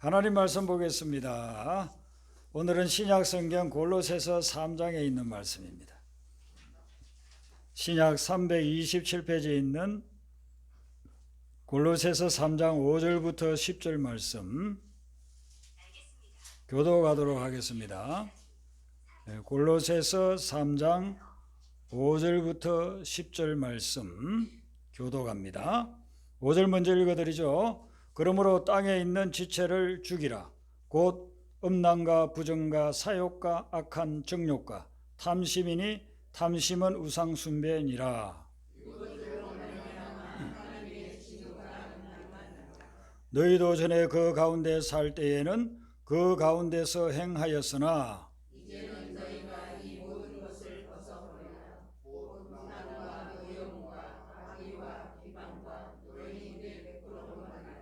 하나님 말씀 보겠습니다. 오늘은 신약 성경 골로새서 3장에 있는 말씀입니다. 신약 327페이지에 있는 골로새서 3장 5절부터 10절 말씀 교도가도록 하겠습니다. 골로새서 3장 5절부터 10절 말씀 교도갑니다. 5절 먼저 읽어드리죠. 그러므로 땅에 있는 지체를 죽이라. 곧 음란과 부정과 사욕과 악한 정욕과 탐심이니 탐심은 우상 숭배니라. 너희도 전에 그 가운데 살 때에는 그 가운데서 행하였으나 이제는 너희가 이 모든 것을 벗어버리라. 곧 음란과 노염과 악의와 비방과 너희들의 베풀어만이라.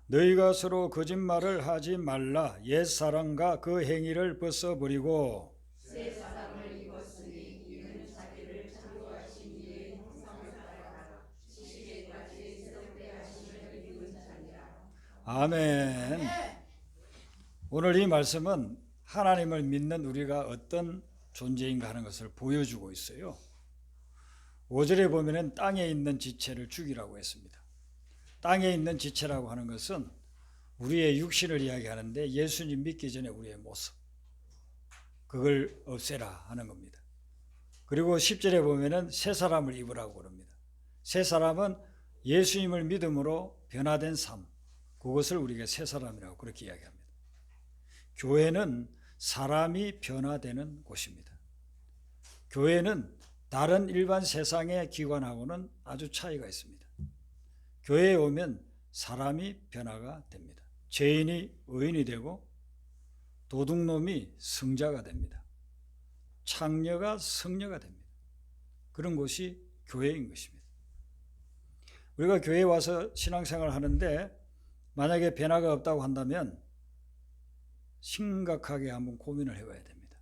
너희가 서로 거짓말을 하지 말라. 옛 사람과 그 행위를 벗어버리고 새 사람을 입었으니 이는 자기를 창조하신 이의 형상을 따라 지식에까지 새롭게 하심을 입은 자니라. 아멘. 오늘 이 말씀은 하나님을 믿는 우리가 어떤 존재인가 하는 것을 보여주고 있어요. 5절에 보면은 땅에 있는 지체를 죽이라고 했습니다. 땅에 있는 지체라고 하는 것은 우리의 육신을 이야기하는데 예수님 믿기 전에 우리의 모습, 그걸 없애라 하는 겁니다. 그리고 10절에 보면은 새 사람을 입으라고 그럽니다. 새 사람은 예수님을 믿음으로 변화된 삶, 그것을 우리가 새 사람이라고 그렇게 이야기합니다. 교회는 사람이 변화되는 곳입니다. 교회는 다른 일반 세상의 기관하고는 아주 차이가 있습니다. 교회에 오면 사람이 변화가 됩니다. 죄인이 의인이 되고 도둑놈이 승자가 됩니다. 창녀가 성녀가 됩니다. 그런 곳이 교회인 것입니다. 우리가 교회에 와서 신앙생활을 하는데 만약에 변화가 없다고 한다면 심각하게 한번 고민을 해봐야 됩니다.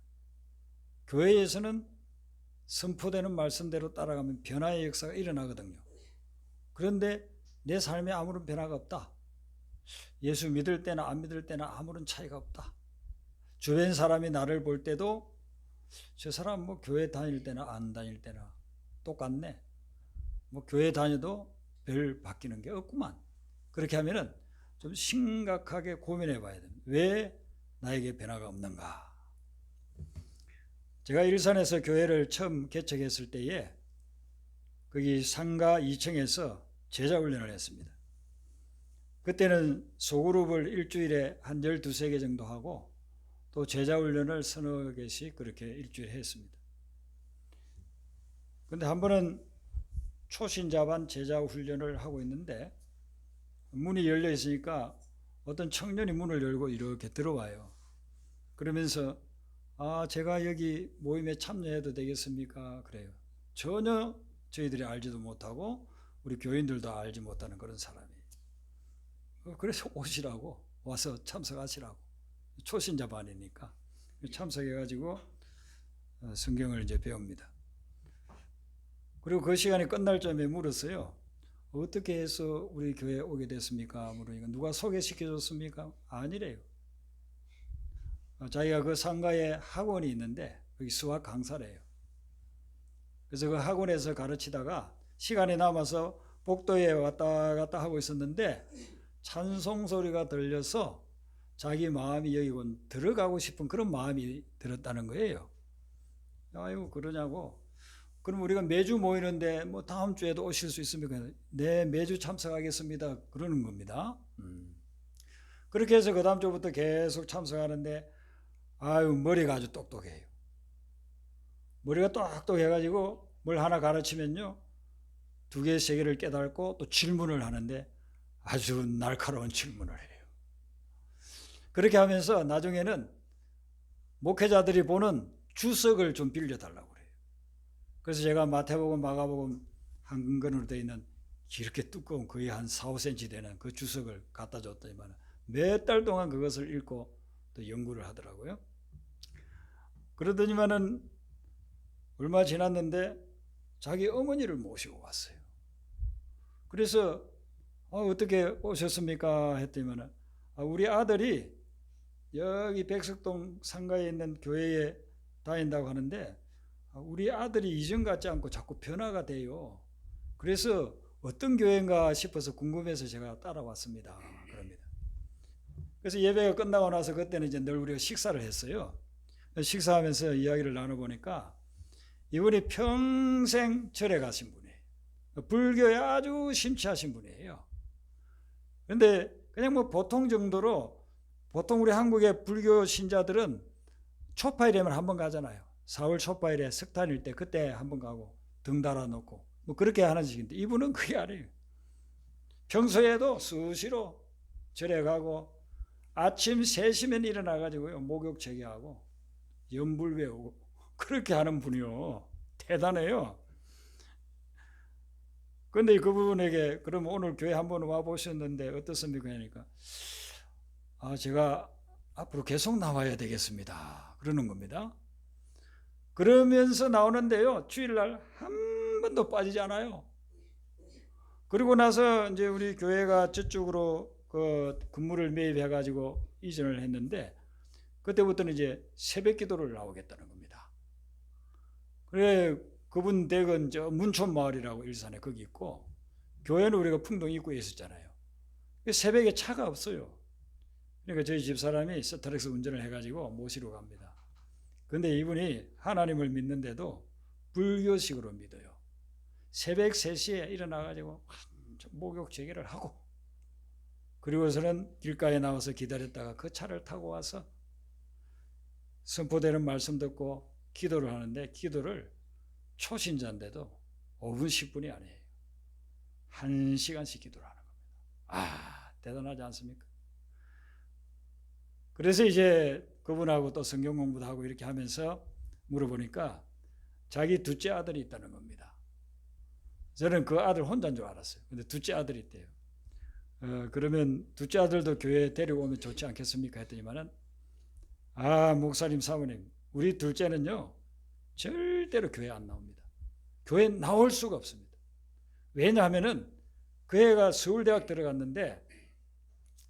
교회에서는 선포되는 말씀대로 따라가면 변화의 역사가 일어나거든요. 그런데 내 삶에 아무런 변화가 없다. 예수 믿을 때나 안 믿을 때나 아무런 차이가 없다. 주변 사람이 나를 볼 때도 저 사람 뭐 교회 다닐 때나 안 다닐 때나 똑같네. 뭐 교회 다녀도 별 바뀌는 게 없구만. 그렇게 하면은 좀 심각하게 고민해 봐야 됩니다. 왜 나에게 변화가 없는가? 제가 일산에서 교회를 처음 개척했을 때에 거기 상가 2층에서 제자훈련을 했습니다. 그때는 소그룹을 일주일에 한 12개 정도 하고 또 제자훈련을 서너 개씩 그렇게 일주일에 했습니다. 그런데 한 번은 초신자반 제자훈련을 하고 있는데 문이 열려 있으니까 어떤 청년이 문을 열고 이렇게 들어와요. 그러면서 제가 여기 모임에 참여해도 되겠습니까? 그래요. 전혀 저희들이 알지도 못하고 우리 교인들도 알지 못하는 그런 사람이. 그래서 오시라고, 와서 참석하시라고. 초신자 반이니까 참석해가지고 성경을 이제 배웁니다. 그리고 그 시간이 끝날 점에 물었어요. 어떻게 해서 우리 교회에 오게 됐습니까? 물으니까 누가 소개시켜줬습니까? 아니래요. 자기가 그 상가에 학원이 있는데 거기 수학 강사래요. 그래서 그 학원에서 가르치다가 시간이 남아서 복도에 왔다 갔다 하고 있었는데 찬송 소리가 들려서 자기 마음이 여기 들어가고 싶은 그런 마음이 들었다는 거예요. 아이고 그러냐고. 그럼 우리가 매주 모이는데 뭐 다음 주에도 오실 수 있습니까? 네, 매주 참석하겠습니다. 그러는 겁니다. 그렇게 해서 그 다음 주부터 계속 참석하는데 머리가 아주 똑똑해요. 머리가 똑똑해가지고 뭘 하나 가르치면요 2개, 3개를 깨닫고 또 질문을 하는데 아주 날카로운 질문을 해요. 그렇게 하면서 나중에는 목회자들이 보는 주석을 좀 빌려달라고 그래요. 그래서 제가 마태복음, 마가복음 한 권으로 되어 있는 이렇게 두꺼운 거의 한 4, 5cm 되는 그 주석을 갖다 줬더니만 몇 달 동안 그것을 읽고 또 연구를 하더라고요. 그러더니만은 얼마 지났는데 자기 어머니를 모시고 왔어요. 그래서 어떻게 오셨습니까? 했더니만 우리 아들이 여기 백석동 상가에 있는 교회에 다닌다고 하는데 우리 아들이 이전 같지 않고 자꾸 변화가 돼요. 그래서 어떤 교회인가 싶어서 궁금해서 제가 따라왔습니다. 그럽니다. 그래서 예배가 끝나고 나서 그때는 이제 늘 우리가 식사를 했어요. 식사하면서 이야기를 나눠보니까 이분이 평생 절에 가신 분이에요. 불교에 아주 심취하신 분이에요. 그런데 그냥 뭐 보통 정도로, 보통 우리 한국의 불교 신자들은 초파일 되면 한번 가잖아요. 4월 초파일에 석탄일 때 그때 한번 가고 등 달아놓고 뭐 그렇게 하는 식인데 이분은 그게 아니에요. 평소에도 수시로 절에 가고 아침 3시면 일어나가지고요 목욕 제기하고 연불 외우고 그렇게 하는 분이요. 대단해요. 그런데 그분에게 그럼 오늘 교회 한번 와보셨는데 어떻습니까? 하니까 제가 앞으로 계속 나와야 되겠습니다. 그러는 겁니다. 그러면서 나오는데요. 주일날 한 번도 빠지지 않아요. 그리고 나서 이제 우리 교회가 저쪽으로 그 건물을 매입해가지고 이전을 했는데 그때부터는 이제 새벽 기도를 나오겠다는 겁니다. 그래 그분 댁은 저 문촌 마을이라고 일산에 거기 있고 교회는 우리가 풍동 입구에 있었잖아요. 새벽에 차가 없어요. 그러니까 저희 집사람이 스타렉스 운전을 해가지고 모시러 갑니다. 그런데 이분이 하나님을 믿는데도 불교식으로 믿어요. 새벽 3시에 일어나가지고 목욕 제기를 하고 그리고서는 길가에 나와서 기다렸다가 그 차를 타고 와서 선포되는 말씀 듣고 기도를 하는데 기도를 초신자인데도 5분 10분이 아니에요. 1시간씩 기도를 하는 겁니다. 대단하지 않습니까? 그래서 이제 그분하고 또 성경 공부도 하고 이렇게 하면서 물어보니까 자기 둘째 아들이 있다는 겁니다. 저는 그 아들 혼자인 줄 알았어요. 근데 둘째 아들이 있대요. 그러면 둘째 아들도 교회에 데리고 오면 좋지 않겠습니까? 했더니만은 목사님 사모님 우리 둘째는요 절대로 교회 안 나옵니다. 교회 나올 수가 없습니다. 왜냐하면은 그 애가 서울대학 들어갔는데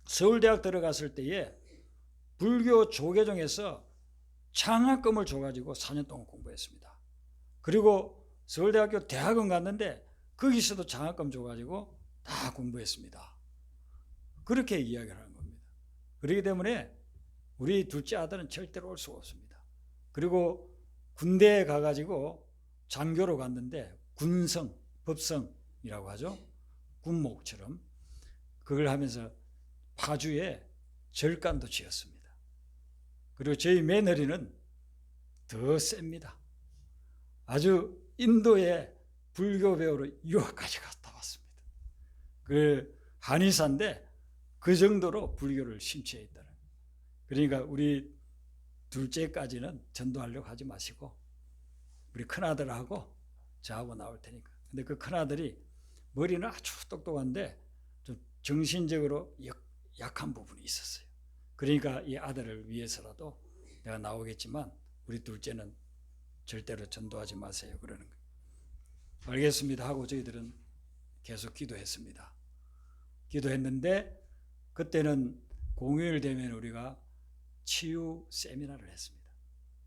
서울대학 들어갔을 때에 불교 조계종에서 장학금을 줘가지고 4년 동안 공부했습니다. 그리고 서울대학교 대학원 갔는데 거기서도 장학금 줘가지고 다 공부했습니다. 그렇게 이야기를 하는 겁니다. 그렇기 때문에 우리 둘째 아들은 절대로 올 수가 없습니다. 그리고 군대에 가가지고 장교로 갔는데 군성, 법성이라고 하죠. 군목처럼 그걸 하면서 파주에 절간도 지었습니다. 그리고 저희 며느리는 더 셉니다. 아주 인도에 불교 배우로 유학까지 갔다 왔습니다. 그 한의사인데 그 정도로 불교를 심취해 있다는. 그러니까 우리 둘째까지는 전도하려고 하지 마시고 우리 큰아들하고 저하고 나올 테니까. 근데 그 큰아들이 머리는 아주 똑똑한데 좀 정신적으로 약한 부분이 있었어요. 그러니까 이 아들을 위해서라도 내가 나오겠지만 우리 둘째는 절대로 전도하지 마세요. 그러는 거예요. 알겠습니다 하고 저희들은 계속 기도했습니다. 기도했는데 그때는 공휴일 되면 우리가 치유 세미나를 했습니다.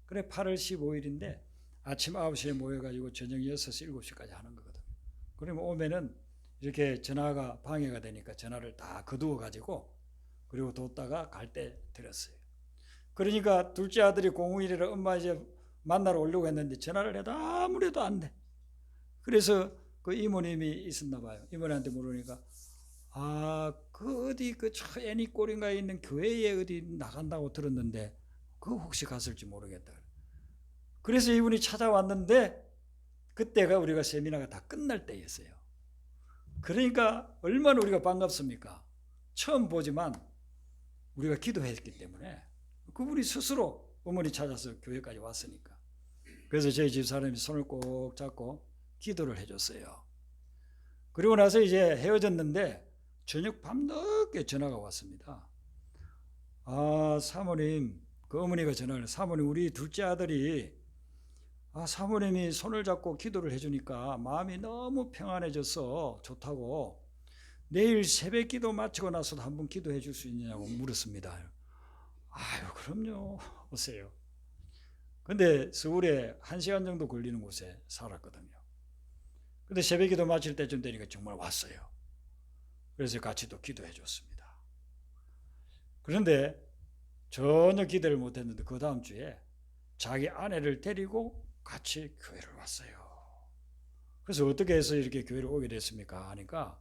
그래 8월 15일인데 아침 9시에 모여가지고 저녁 6시, 7시까지 하는 거거든요. 그러면 오면은 이렇게 전화가 방해가 되니까 전화를 다 거두어가지고 그리고 뒀다가 갈 때 드렸어요. 그러니까 둘째 아들이 공휴일이라 엄마 이제 만나러 오려고 했는데 전화를 해도 아무래도 안 돼. 그래서 그 이모님이 있었나 봐요. 이모님한테 물으니까 그 어디 그 애니꼴인가에 있는 교회에 어디 나간다고 들었는데 그 혹시 갔을지 모르겠다. 그래서 이분이 찾아왔는데 그때가 우리가 세미나가 다 끝날 때였어요. 그러니까 얼마나 우리가 반갑습니까? 처음 보지만 우리가 기도했기 때문에 그분이 스스로 어머니 찾아서 교회까지 왔으니까. 그래서 저희 집사람이 손을 꼭 잡고 기도를 해줬어요. 그리고 나서 이제 헤어졌는데 저녁 밤늦게 전화가 왔습니다. 사모님, 그 어머니가 전화를, 사모님 우리 둘째 아들이 사모님이 손을 잡고 기도를 해주니까 마음이 너무 평안해져서 좋다고 내일 새벽 기도 마치고 나서도 한번 기도해 줄 수 있느냐고 물었습니다. 아유, 그럼요. 오세요. 근데 서울에 1시간 정도 걸리는 곳에 살았거든요. 근데 새벽 기도 마칠 때쯤 되니까 정말 왔어요. 그래서 같이 또 기도해 줬습니다. 그런데 전혀 기대를 못했는데 그 다음 주에 자기 아내를 데리고 같이 교회를 왔어요. 그래서 어떻게 해서 이렇게 교회를 오게 됐습니까? 하니까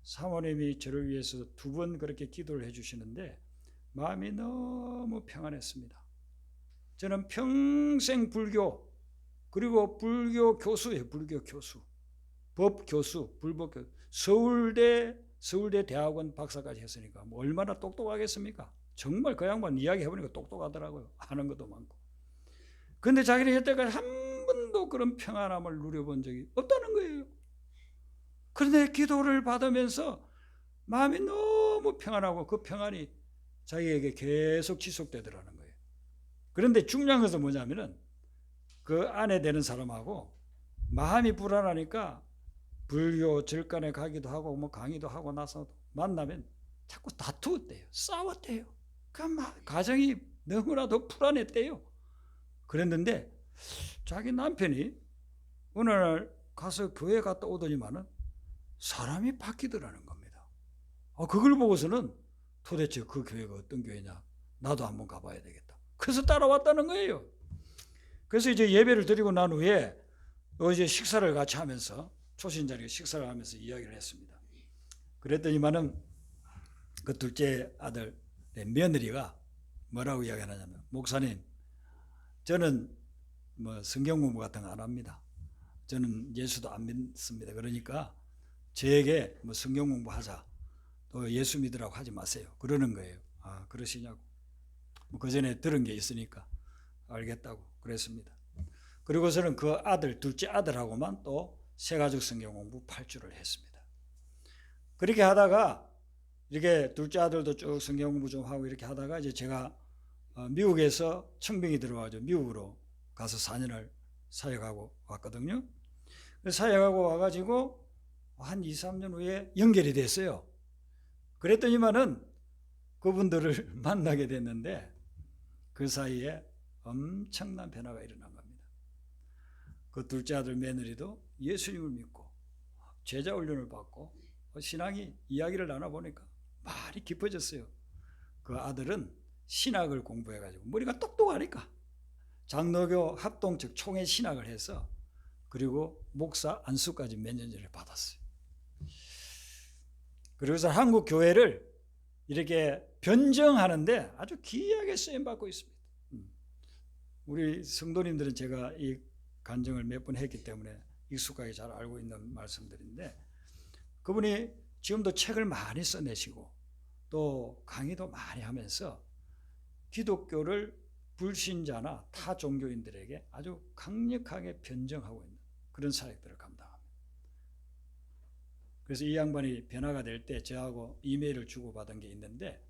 사모님이 저를 위해서 2번 그렇게 기도를 해주시는데 마음이 너무 평안했습니다. 저는 평생 불교, 그리고 불교 교수예요. 불교 교수, 법 교수, 불법 교수, 서울대 대학원 박사까지 했으니까 뭐 얼마나 똑똑하겠습니까? 정말 그 양반 이야기 해보니까 똑똑하더라고요. 아는 것도 많고. 근데 자기는 여태까지 한 번도 그런 평안함을 누려본 적이 없다는 거예요. 그런데 기도를 받으면서 마음이 너무 평안하고 그 평안이 자기에게 계속 지속되더라는 거예요. 그런데 중요한 것은 뭐냐면은 그 아내 되는 사람하고 마음이 불안하니까 불교 절간에 가기도 하고 뭐 강의도 하고 나서 만나면 자꾸 다투었대요. 싸웠대요. 그 가정이 너무나도 불안했대요. 그랬는데 자기 남편이 어느 날 가서 교회 갔다 오더니만은 사람이 바뀌더라는 겁니다. 그걸 보고서는 도대체 그 교회가 어떤 교회냐, 나도 한번 가봐야 되겠다. 그래서 따라왔다는 거예요. 그래서 이제 예배를 드리고 난 후에 이제 식사를 같이 하면서 초신자리가 식사를 하면서 이야기를 했습니다. 그랬더니만은 그 둘째 아들 며느리가 뭐라고 이야기하냐면, 목사님, 저는 뭐 성경 공부 같은 거 안 합니다. 저는 예수도 안 믿습니다. 그러니까 저에게 뭐 성경 공부하자, 또 예수 믿으라고 하지 마세요. 그러는 거예요. 아, 그러시냐고. 뭐 그 전에 들은 게 있으니까 알겠다고 그랬습니다. 그리고서는 그 아들, 둘째 아들하고만 또 새가족 성경 공부 8주를 했습니다. 그렇게 하다가 이렇게 둘째 아들도 쭉 성경 공부 좀 하고 이렇게 하다가 이제 제가 미국에서 청빙이 들어와가지고 미국으로 가서 4년을 사역하고 왔거든요. 사역하고 와가지고 한 2, 3년 후에 연결이 됐어요. 그랬더니만은 그분들을 만나게 됐는데 그 사이에 엄청난 변화가 일어난 겁니다. 그 둘째 아들 며느리도 예수님을 믿고 제자 훈련을 받고 신앙이 이야기를 나눠보니까 말이 깊어졌어요. 그 아들은 신학을 공부해가지고 머리가 똑똑하니까 장로교 합동 즉 총회 신학을 해서 그리고 목사 안수까지 몇 년 전에 받았어요. 그래서 한국 교회를 이렇게 변정하는데 아주 귀하게 쓰임받고 있습니다. 우리 성도님들은 제가 이 간증을 몇 번 했기 때문에 익숙하게 잘 알고 있는 말씀들인데, 그분이 지금도 책을 많이 써내시고 또 강의도 많이 하면서 기독교를 불신자나 타 종교인들에게 아주 강력하게 변정하고 있는 그런 사역들을 감당합니다. 그래서 이 양반이 변화가 될 때 저하고 이메일을 주고받은 게 있는데,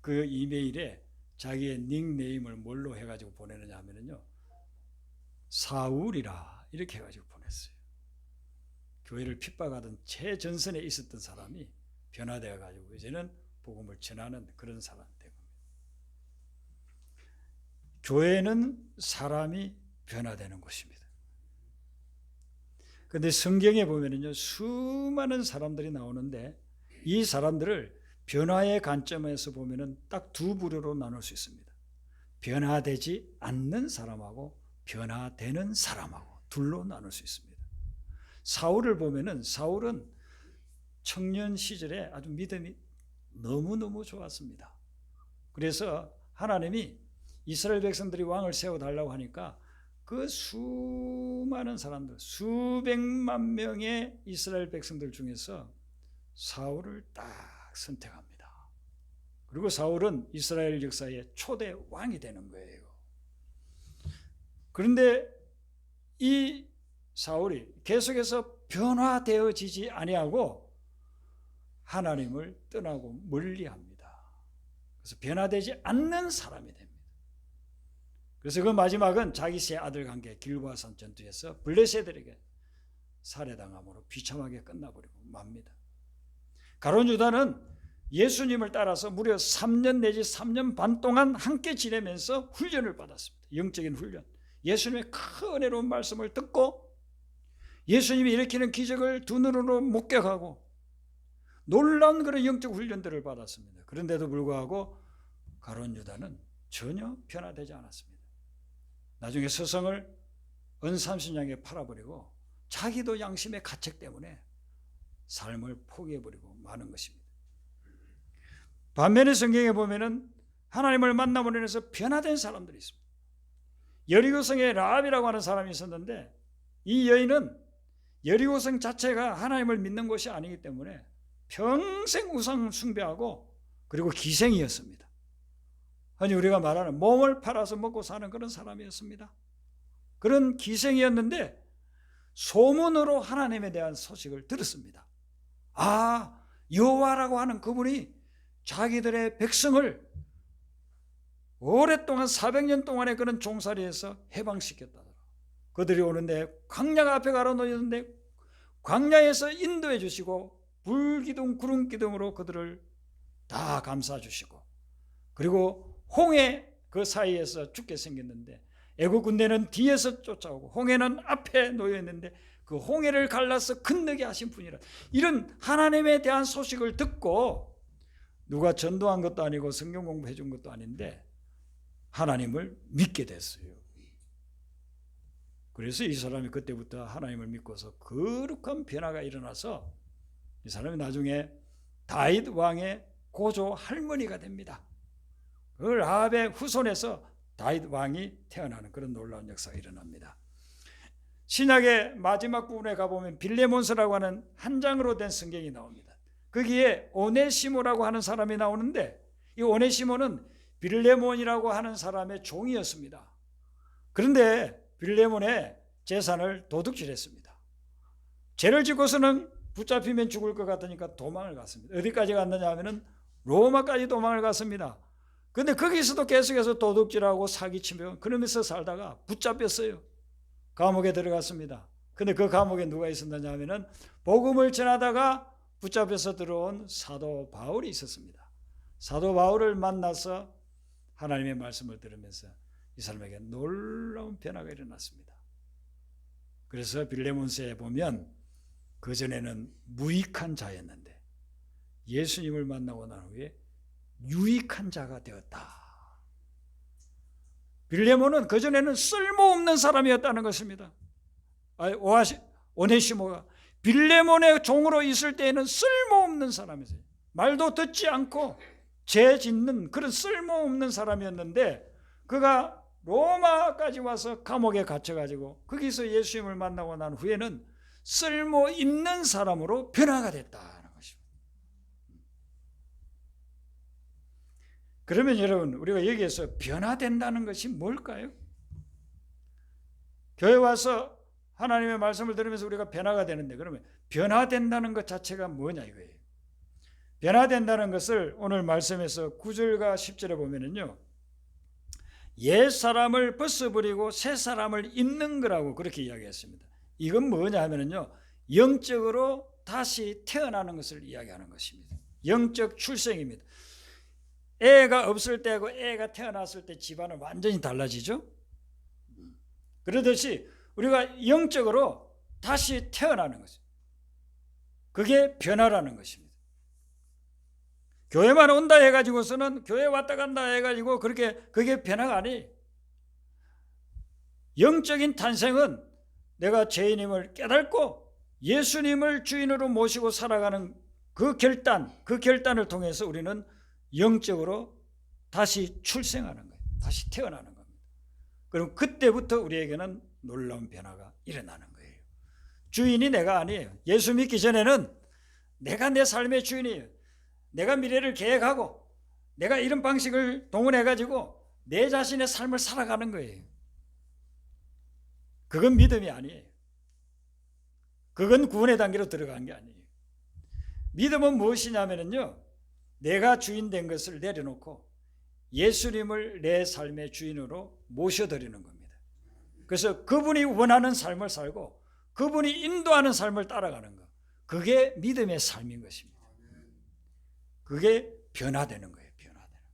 그 이메일에 자기의 닉네임을 뭘로 해가지고 보내느냐 하면요, 사울이라 이렇게 해가지고 보냈어요. 교회를 핍박하던 최전선에 있었던 사람이 변화되어가지고 이제는 복음을 전하는 그런 사람이 된 겁니다. 교회는 사람이 변화되는 곳입니다. 그런데 성경에 보면은요, 수많은 사람들이 나오는데 이 사람들을 변화의 관점에서 보면은 딱 2부류로 나눌 수 있습니다. 변화되지 않는 사람하고 변화되는 사람하고 둘로 나눌 수 있습니다. 사울을 보면은 사울은 청년 시절에 아주 믿음이 너무너무 좋았습니다. 그래서 하나님이 이스라엘 백성들이 왕을 세워달라고 하니까 그 수많은 사람들, 수백만 명의 이스라엘 백성들 중에서 사울을 딱 선택합니다. 그리고 사울은 이스라엘 역사의 초대 왕이 되는 거예요. 그런데 이 사울이 계속해서 변화되어지지 아니하고 하나님을 떠나고 멀리합니다. 그래서 변화되지 않는 사람이 됩니다. 그래서 그 마지막은 자기 세 아들과 함께 길보아산 전투에서 블레셋들에게 살해당함으로 비참하게 끝나버리고 맙니다. 가룟 유다는 예수님을 따라서 무려 3년 내지 3년 반 동안 함께 지내면서 훈련을 받았습니다. 영적인 훈련. 예수님의 큰 은혜로운 말씀을 듣고 예수님이 일으키는 기적을 두 눈으로 목격하고 놀라운 그런 영적 훈련들을 받았습니다. 그런데도 불구하고 가룟 유다는 전혀 변화되지 않았습니다. 나중에 스승을 은30냥에 팔아버리고 자기도 양심의 가책 때문에 삶을 포기해버리고 마는 것입니다. 반면에 성경에 보면은 하나님을 만남으로 인해서 변화된 사람들이 있습니다. 여리고성에 라합이라고 하는 사람이 있었는데 이 여인은 여리고성 자체가 하나님을 믿는 곳이 아니기 때문에 평생 우상 숭배하고 그리고 기생이었습니다. 아니 우리가 말하는 몸을 팔아서 먹고 사는 그런 사람이었습니다. 그런 기생이었는데 소문으로 하나님에 대한 소식을 들었습니다. 아, 여호와라고 하는 그분이 자기들의 백성을 오랫동안 400년 동안의 그런 종살이에서 해방시켰다. 그들이 오는데 광야가 앞에 가로놓였는데 광야에서 인도해 주시고 불기둥 구름기둥으로 그들을 다 감싸 주시고 그리고 홍해 그 사이에서 죽게 생겼는데 애국 군대는 뒤에서 쫓아오고 홍해는 앞에 놓여 있는데 그 홍해를 갈라서 건너게 하신 분이라. 이런 하나님에 대한 소식을 듣고 누가 전도한 것도 아니고 성경 공부해 준 것도 아닌데 하나님을 믿게 됐어요. 그래서 이 사람이 그때부터 하나님을 믿고서 거룩한 변화가 일어나서 이 사람이 나중에 다윗 왕의 고조 할머니가 됩니다. 그 라합의 후손에서 다윗 왕이 태어나는 그런 놀라운 역사가 일어납니다. 신약의 마지막 부분에 가보면 빌레몬서라고 하는 한 장으로 된 성경이 나옵니다. 거기에 오네시모라고 하는 사람이 나오는데 이 오네시모는 빌레몬이라고 하는 사람의 종이었습니다. 그런데 빌레몬의 재산을 도둑질했습니다. 죄를 짓고서는 붙잡히면 죽을 것 같으니까 도망을 갔습니다. 어디까지 갔느냐 하면은 로마까지 도망을 갔습니다. 그런데 거기서도 계속해서 도둑질하고 사기치며 그러면서 살다가 붙잡혔어요. 감옥에 들어갔습니다. 그런데 그 감옥에 누가 있었느냐 하면은 복음을 전하다가 붙잡혀서 들어온 사도 바울이 있었습니다. 사도 바울을 만나서 하나님의 말씀을 들으면서 이 사람에게 놀라운 변화가 일어났습니다. 그래서 빌레몬서에 보면 그전에는 무익한 자였는데 예수님을 만나고 난 후에 유익한 자가 되었다. 빌레몬은 그전에는 쓸모없는 사람이었다는 것입니다. 오네시모가 빌레몬의 종으로 있을 때에는 쓸모없는 사람이었어요. 말도 듣지 않고 죄 짓는 그런 쓸모없는 사람이었는데 그가 로마까지 와서 감옥에 갇혀가지고 거기서 예수님을 만나고 난 후에는 쓸모 있는 사람으로 변화가 됐다는 것입니다. 그러면 여러분 우리가 여기에서 변화된다는 것이 뭘까요? 교회 와서 하나님의 말씀을 들으면서 우리가 변화가 되는데 그러면 변화된다는 것 자체가 뭐냐 이거예요. 변화된다는 것을 오늘 말씀에서 9절과 10절에 보면은요. 옛 사람을 벗어버리고 새 사람을 입는 거라고 그렇게 이야기했습니다. 이건 뭐냐 하면은요. 영적으로 다시 태어나는 것을 이야기하는 것입니다. 영적 출생입니다. 애가 없을 때하고 애가 태어났을 때 집안은 완전히 달라지죠. 그러듯이 우리가 영적으로 다시 태어나는 것입니다. 그게 변화라는 것입니다. 교회만 온다 해가지고서는 교회 왔다 간다 해가지고 그게 변화가 아니에요. 영적인 탄생은 내가 죄인임을 깨닫고 예수님을 주인으로 모시고 살아가는 그 결단을 통해서 우리는 영적으로 다시 출생하는 거예요. 다시 태어나는 겁니다. 그럼 그때부터 우리에게는 놀라운 변화가 일어나는 거예요. 주인이 내가 아니에요. 예수 믿기 전에는 내가 내 삶의 주인이에요. 내가 미래를 계획하고 내가 이런 방식을 동원해가지고 내 자신의 삶을 살아가는 거예요. 그건 믿음이 아니에요. 그건 구원의 단계로 들어간 게 아니에요. 믿음은 무엇이냐면요. 내가 주인 된 것을 내려놓고 예수님을 내 삶의 주인으로 모셔드리는 겁니다. 그래서 그분이 원하는 삶을 살고 그분이 인도하는 삶을 따라가는 것. 그게 믿음의 삶인 것입니다. 그게 변화되는 거예요. 변화되는 거예요.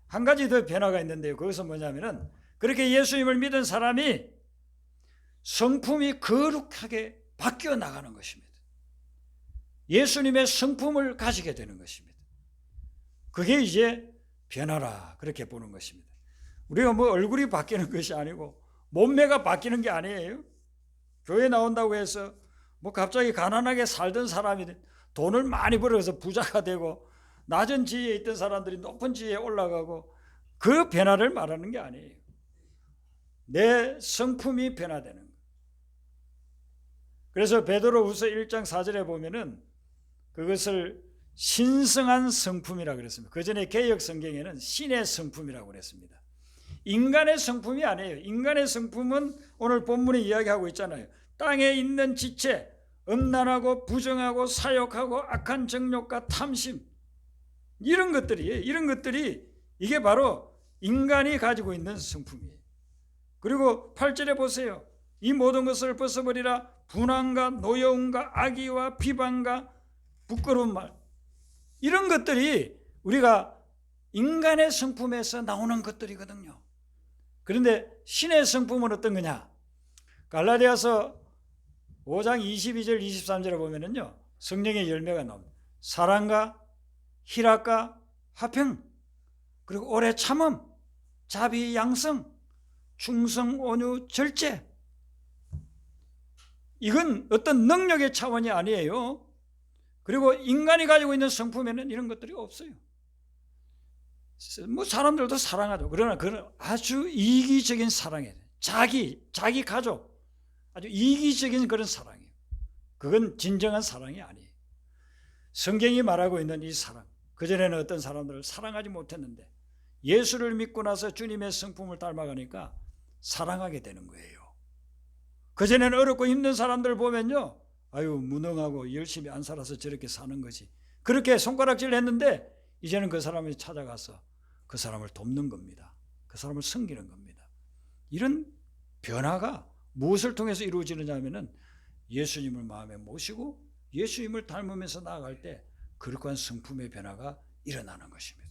한 가지 더 변화가 있는데요. 그것은 뭐냐면은 그렇게 예수님을 믿은 사람이 성품이 거룩하게 바뀌어 나가는 것입니다. 예수님의 성품을 가지게 되는 것입니다. 그게 이제 변화라 그렇게 보는 것입니다. 우리가 뭐 얼굴이 바뀌는 것이 아니고 몸매가 바뀌는 게 아니에요. 교회 나온다고 해서 뭐 갑자기 가난하게 살던 사람이 돈을 많이 벌어서 부자가 되고 낮은 지위에 있던 사람들이 높은 지위에 올라가고 그 변화를 말하는 게 아니에요. 내 성품이 변화되는 거예요. 그래서 베드로후서 1장 4절에 보면은 그것을 신성한 성품이라고 그랬습니다. 그 전에 개역 성경에는 신의 성품이라고 그랬습니다. 인간의 성품이 아니에요. 인간의 성품은 오늘 본문에 이야기하고 있잖아요. 땅에 있는 지체, 음란하고 부정하고 사욕하고 악한 정욕과 탐심, 이런 것들이 이게 바로 인간이 가지고 있는 성품이에요. 그리고 8절에 보세요. 이 모든 것을 벗어버리라. 분함과 노여움과 악의와 비방과 부끄러운 말, 이런 것들이 우리가 인간의 성품에서 나오는 것들이거든요. 그런데 신의 성품은 어떤 거냐? 갈라디아서 5장 22절 23절에 보면은요, 성령의 열매가 나옵니다. 사랑과 희락과 화평, 그리고 오래 참음, 자비 양성, 충성 온유 절제. 이건 어떤 능력의 차원이 아니에요. 그리고 인간이 가지고 있는 성품에는 이런 것들이 없어요. 뭐 사람들도 사랑하죠. 그러나 그건 아주 이기적인 사랑이에요. 자기 가족, 아주 이기적인 그런 사랑이에요. 그건 진정한 사랑이 아니에요. 성경이 말하고 있는 이 사랑, 그전에는 어떤 사람들을 사랑하지 못했는데 예수를 믿고 나서 주님의 성품을 닮아가니까 사랑하게 되는 거예요. 그전에는 어렵고 힘든 사람들 보면요, 아유 무능하고 열심히 안 살아서 저렇게 사는 거지, 그렇게 손가락질 했는데 이제는 그 사람을 찾아가서 그 사람을 돕는 겁니다. 그 사람을 섬기는 겁니다. 이런 변화가 무엇을 통해서 이루어지느냐 하면은 예수님을 마음에 모시고 예수님을 닮으면서 나아갈 때 거룩한 성품의 변화가 일어나는 것입니다.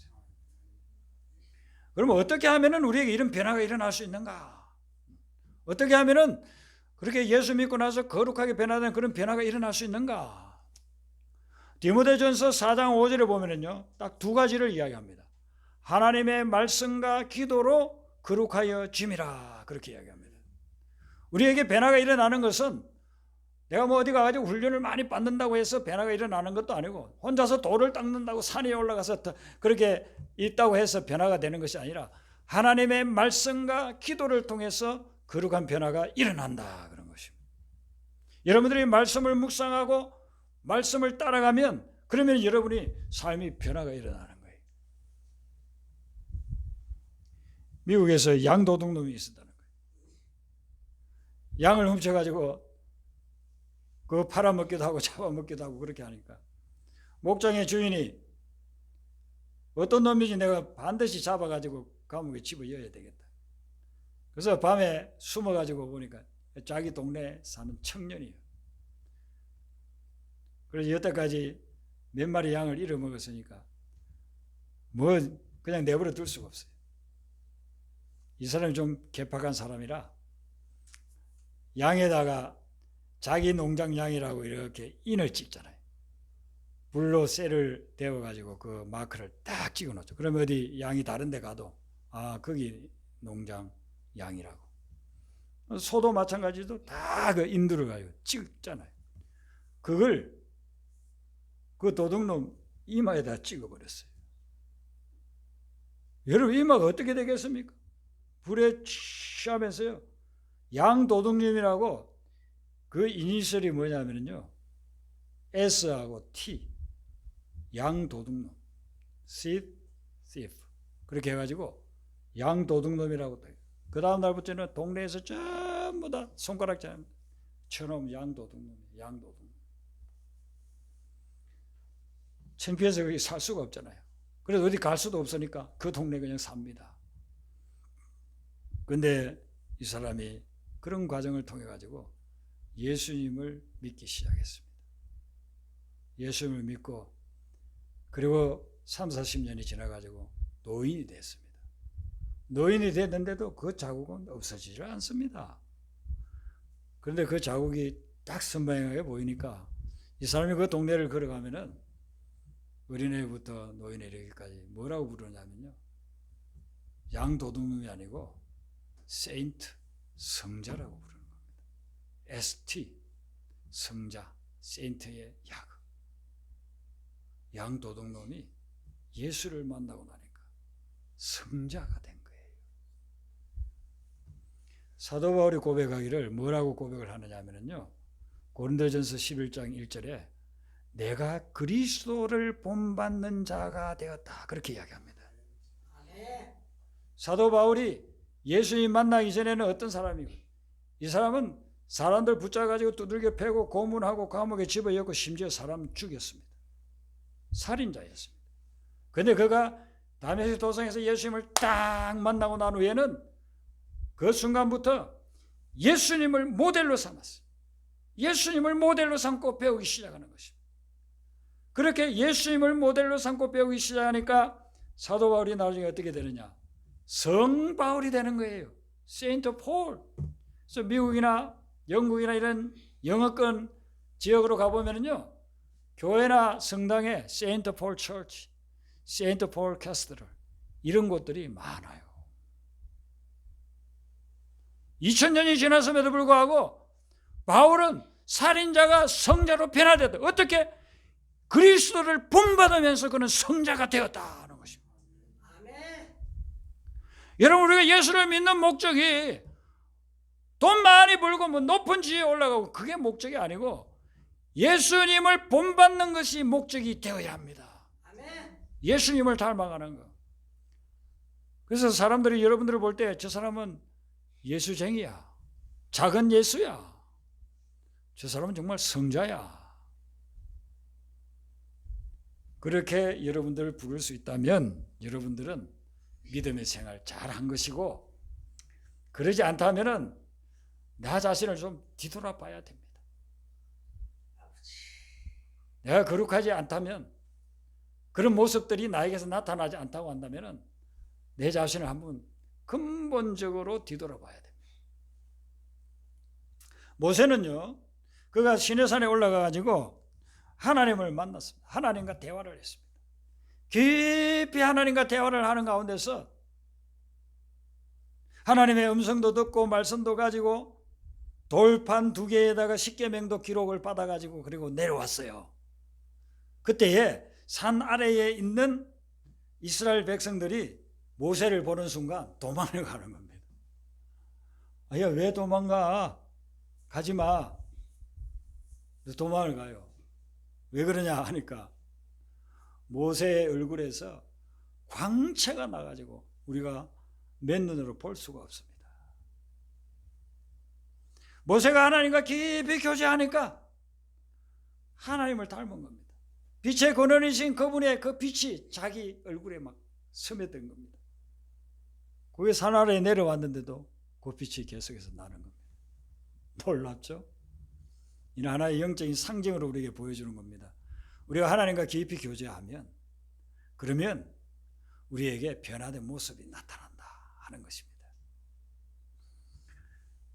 그럼 어떻게 하면은 우리에게 이런 변화가 일어날 수 있는가? 어떻게 하면은 그렇게 예수 믿고 나서 거룩하게 변화되는 그런 변화가 일어날 수 있는가? 디모데전서 4장 5절에 보면은요, 딱 두 가지를 이야기합니다. 하나님의 말씀과 기도로 거룩하여 짐이라, 그렇게 이야기합니다. 우리에게 변화가 일어나는 것은 내가 뭐 어디 가가지고 훈련을 많이 받는다고 해서 변화가 일어나는 것도 아니고, 혼자서 돌을 닦는다고 산에 올라가서 그렇게 있다고 해서 변화가 되는 것이 아니라 하나님의 말씀과 기도를 통해서 거룩한 변화가 일어난다, 그런 것입니다. 여러분들이 말씀을 묵상하고 말씀을 따라가면, 그러면 여러분이 삶이 변화가 일어나는 거예요. 미국에서 양도둑놈이 있었다는 거예요. 양을 훔쳐가지고 그거 팔아먹기도 하고 잡아먹기도 하고 그렇게 하니까 목장의 주인이 어떤 놈인지 내가 반드시 잡아가지고 감옥에 집어넣어야 되겠다. 그래서 밤에 숨어가지고 보니까 자기 동네에 사는 청년이에요. 그래서 여태까지 몇 마리 양을 잃어먹었으니까 뭐 그냥 내버려 둘 수가 없어요. 이 사람이 좀 개팍한 사람이라 양에다가 자기 농장 양이라고 이렇게 인을 찍잖아요. 불로 쇠를 데워가지고 그 마크를 딱 찍어 놓죠. 그러면 어디 양이 다른 데 가도 아, 거기 농장 양이라고. 소도 마찬가지도 다 그 인두를 가지고 찍잖아요. 그걸 그 도둑놈 이마에다 찍어버렸어요. 여러분, 이마가 어떻게 되겠습니까? 불에 취하면서요, 양도둑님이라고 그 이니셜이 뭐냐면요, S하고 T, 양도둑놈, thief, 그렇게 해가지고 양도둑놈이라고. 그 다음 날부터는 동네에서 전부 다 손가락질, 저놈 양도둑놈, 양도둑놈. 창피해서 거기 살 수가 없잖아요. 그래서 어디 갈 수도 없으니까 그 동네 그냥 삽니다. 그런데 이 사람이 그런 과정을 통해 가지고 예수님을 믿기 시작했습니다. 예수님을 믿고 그리고 3, 40년이 지나가지고 노인이 됐습니다. 노인이 됐는데도 그 자국은 없어지질 않습니다. 그런데 그 자국이 딱 선명하게 보이니까 이 사람이 그 동네를 걸어가면은 어린애부터 노인에 이르기까지 뭐라고 부르냐면요, 양도둑놈이 아니고 세인트, 성자라고 부르는 겁니다. ST, 성자, 세인트의 야그. 양도둑놈이 예수를 만나고 나니까 성자가 된 거예요. 사도 바울이 고백하기를 뭐라고 고백을 하느냐 하면요, 고린도전서 11장 1절에 내가 그리스도를 본받는 자가 되었다, 그렇게 이야기합니다. 사도 바울이 예수님 만나기 전에는 어떤 사람이고, 이 사람은 사람들 붙잡아가지고 두들겨 패고 고문하고 감옥에 집어넣고 심지어 사람 죽였습니다. 살인자였습니다. 그런데 그가 다메섹 도성에서 예수님을 딱 만나고 난 후에는 그 순간부터 예수님을 모델로 삼았어요. 예수님을 모델로 삼고 배우기 시작하는 것입니다. 그렇게 예수님을 모델로 삼고 배우기 시작하니까 사도 바울이 나중에 어떻게 되느냐, 성 바울이 되는 거예요. 세인트 폴. 그래서 미국이나 영국이나 이런 영어권 지역으로 가보면요, 교회나 성당에 세인트 폴 처치, 세인트 폴 캐스트럴 이런 곳들이 많아요. 2000년이 지났음에도 불구하고 바울은 살인자가 성자로 변화되었다. 어떻게? 그리스도를 본받으면서 그는 성자가 되었다는 것입니다. 아멘. 여러분, 우리가 예수를 믿는 목적이 돈 많이 벌고 뭐 높은 지위에 올라가고 그게 목적이 아니고 예수님을 본받는 것이 목적이 되어야 합니다. 아멘. 예수님을 닮아가는 거. 그래서 사람들이 여러분들을 볼 때 저 사람은 예수쟁이야, 작은 예수야, 저 사람은 정말 성자야, 그렇게 여러분들을 부를 수 있다면 여러분들은 믿음의 생활 잘한 것이고, 그러지 않다면은 나 자신을 좀 뒤돌아 봐야 됩니다. 내가 거룩하지 않다면, 그런 모습들이 나에게서 나타나지 않다고 한다면은 내 자신을 한번 근본적으로 뒤돌아봐야 됩니다. 모세는요, 그가 시내산에 올라가가지고 하나님을 만났습니다. 하나님과 대화를 했습니다. 깊이 하나님과 대화를 하는 가운데서 하나님의 음성도 듣고 말씀도 가지고 돌판 2개에다가 십계명도 기록을 받아가지고 그리고 내려왔어요. 그때에 산 아래에 있는 이스라엘 백성들이 모세를 보는 순간 도망을 가는 겁니다. 야, 왜 도망가? 가지마. 도망을 가요. 왜 그러냐 하니까 모세의 얼굴에서 광채가 나가지고 우리가 맨눈으로 볼 수가 없습니다. 모세가 하나님과 깊이 교제하니까 하나님을 닮은 겁니다. 빛의 근원이신 그분의 그 빛이 자기 얼굴에 막 스며든 겁니다. 그게 산 아래에 내려왔는데도 그 빛이 계속해서 나는 겁니다. 놀랍죠? 이는 하나의 영적인 상징으로 우리에게 보여주는 겁니다. 우리가 하나님과 깊이 교제하면, 그러면 우리에게 변화된 모습이 나타난다 하는 것입니다.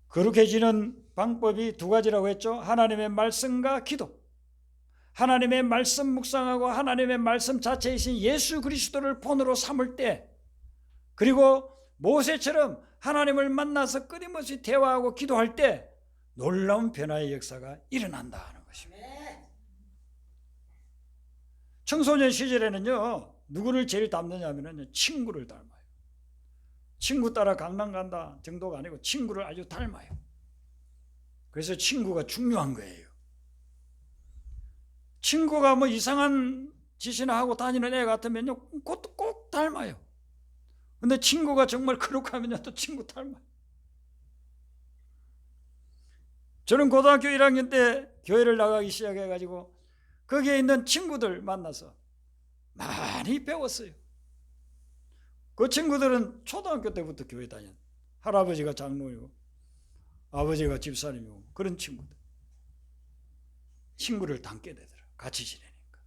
거룩해지는 방법이 2가지라고 했죠. 하나님의 말씀과 기도. 하나님의 말씀 묵상하고 하나님의 말씀 자체이신 예수 그리스도를 본으로 삼을 때, 그리고 모세처럼 하나님을 만나서 끊임없이 대화하고 기도할 때 놀라운 변화의 역사가 일어난다 하는 것입니다. 청소년 시절에는요, 누구를 제일 닮느냐면요, 친구를 닮아요. 친구 따라 강남 간다 정도가 아니고 친구를 아주 닮아요. 그래서 친구가 중요한 거예요. 친구가 뭐 이상한 짓이나 하고 다니는 애 같으면요, 그것도 꼭 닮아요. 근데 친구가 정말 거룩하면요, 또 친구 닮아요. 저는 고등학교 1학년 때 교회를 나가기 시작해가지고 거기에 있는 친구들 만나서 많이 배웠어요. 그 친구들은 초등학교 때부터 교회 다녔. 할아버지가 장로이고 아버지가 집사님이고 그런 친구들. 친구를 닮게 되더라. 같이 지내니까.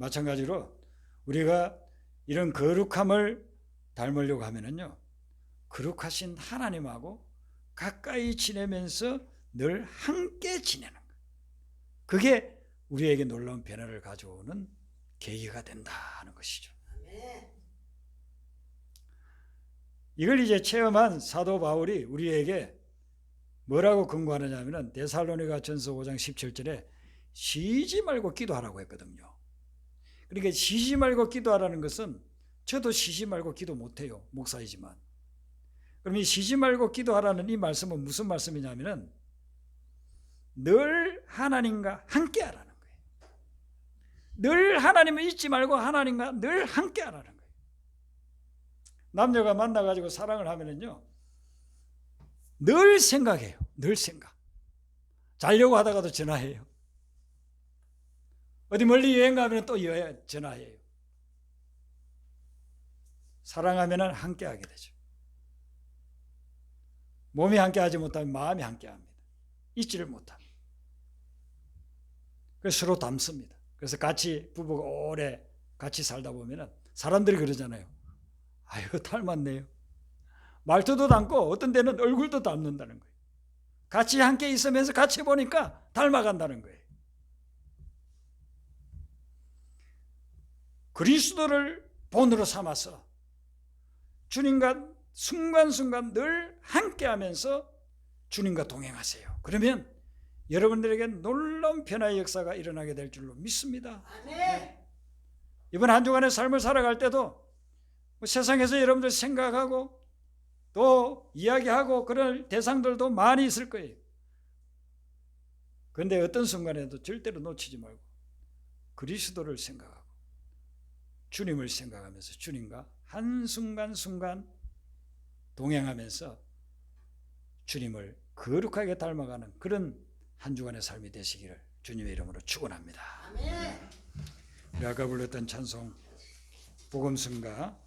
마찬가지로 우리가 이런 거룩함을 닮으려고 하면은요, 거룩하신 하나님하고 가까이 지내면서 늘 함께 지내는 것. 그게 우리에게 놀라운 변화를 가져오는 계기가 된다는 것이죠. 이걸 이제 체험한 사도 바울이 우리에게 뭐라고 권고하느냐면은 데살로니가 전서 5장 17절에 쉬지 말고 기도하라고 했거든요. 그러니까 쉬지 말고 기도하라는 것은 저도 쉬지 말고 기도 못해요. 목사이지만. 그럼 이 쉬지 말고 기도하라는 이 말씀은 무슨 말씀이냐면은 늘 하나님과 함께 하라는 거예요. 늘 하나님을 잊지 말고 하나님과 늘 함께 하라는 거예요. 남녀가 만나가지고 사랑을 하면은요, 늘 생각해요. 늘 생각. 자려고 하다가도 전화해요. 어디 멀리 여행 가면 또 전화해요. 사랑하면 함께 하게 되죠. 몸이 함께 하지 못하면 마음이 함께 합니다. 잊지를 못합니다. 그래서 서로 닮습니다. 그래서 같이 부부가 오래 같이 살다 보면 사람들이 그러잖아요. 아유, 닮았네요. 말투도 닮고 어떤 데는 얼굴도 닮는다는 거예요. 같이 함께 있으면서 같이 보니까 닮아간다는 거예요. 그리스도를 본으로 삼아서 주님과 순간순간 늘 함께하면서 주님과 동행하세요. 그러면 여러분들에게 놀라운 변화의 역사가 일어나게 될 줄로 믿습니다. 아멘. 이번 한 주간의 삶을 살아갈 때도 세상에서 여러분들 생각하고 또 이야기하고 그럴 대상들도 많이 있을 거예요. 그런데 어떤 순간에도 절대로 놓치지 말고 그리스도를 생각하고 주님을 생각하면서 주님과 한순간순간 동행하면서 주님을 거룩하게 닮아가는 그런 한 주간의 삶이 되시기를 주님의 이름으로 축원합니다. 아멘. 우리 아까 불렀던 찬송 복음성가